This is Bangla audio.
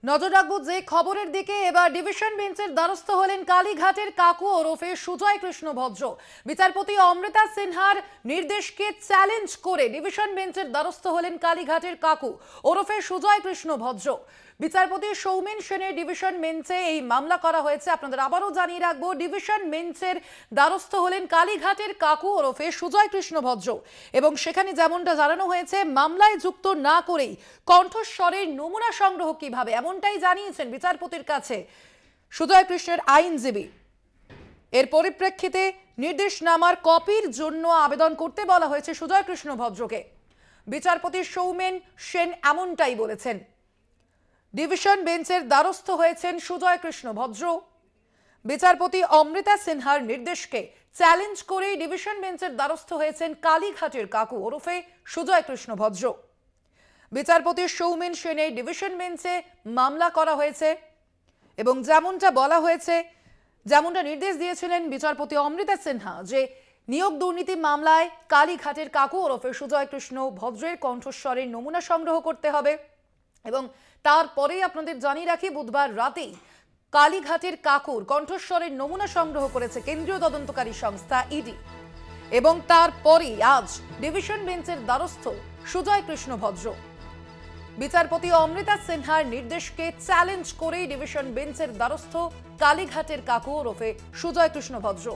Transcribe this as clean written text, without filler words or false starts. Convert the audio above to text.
নজর রাখবো যে খবরের দিকে। এবার ডিভিশন বেঞ্চের দ্বারস্থ হলেন কালীঘাটের কাকু ওরফে সুজয় কৃষ্ণ ভদ্র। বিচারপতি অমৃতা সিনহার নির্দেশকে চ্যালেঞ্জ করে ডিভিশন বেঞ্চের দ্বারস্থ হলেন কালীঘাটের কাকু ওরফে সুজয় কৃষ্ণ ভদ্র। বিচারপতি সৌমেন সেনের ডিভিশন বেঞ্চে এই মামলা করা হয়েছে। আপনাদের আবারও জানিয়ে রাখবো, ডিভিশন বেঞ্চের দ্বারস্থ হলেন কালীঘাটের কাকু ওরফে সুজয় কৃষ্ণ ভদ্র এবং সেখানে যেমনটা জানানো হয়েছে, মামলায় যুক্ত না করেই কণ্ঠস্বরের নমুনা সংগ্রহ কিভাবে, এমনটাই জানিয়েছেন বিচারপতির কাছে সুজয় কৃষ্ণের আইনজীবী। এর পরিপ্রেক্ষিতে নির্দেশনামার কপির জন্য আবেদন করতে বলা হয়েছে সুজয় কৃষ্ণ ভদ্রকে। বিচারপতি সৌমেন সেন এমনটাই বলেছেন। ডিভিশন বেঞ্চের দ্বারস্থ হয়েছেন সুজয় কৃষ্ণ ভদ্র। বিচারপতি অমৃতা সিনহার নির্দেশকে চ্যালেঞ্জ করে ডিভিশন বেঞ্চের দ্বারস্থ হয়েছেন কালীঘাটের কাকু ওরফে সুজয় কৃষ্ণ ভদ্র। বিচারপতি সৌমেন সেনের ডিভিশন বেঞ্চে মামলা করা হয়েছে এবং যেমনটা বলা হয়েছে, যেমনটা নির্দেশ দিয়েছিলেন বিচারপতি অমৃতা সিনহা, যে নিয়োগ দুর্নীতি মামলায় কালীঘাটের কাকু ওরফে সুজয় কৃষ্ণ ভদ্রের কণ্ঠস্বরের নমুনা সংগ্রহ করতে হবে। এবং তারপরেই আপনাদের জানিয়ে রাখি, বুধবার রাতেই কালীঘাটের কাকুর কণ্ঠস্বরের নমুনা সংগ্রহ করেছে কেন্দ্রীয় তদন্তকারী সংস্থা ইডি এবং তারপরেই আজ ডিভিশন বেঞ্চের দ্বারস্থ সুজয় কৃষ্ণ ভদ্র। বিচারপতি অমৃতা সিনহার নির্দেশকে চ্যালেঞ্জ করেই ডিভিশন বেঞ্চের দ্বারস্থ কালীঘাটের কাকু ওরফে সুজয় কৃষ্ণ ভদ্র।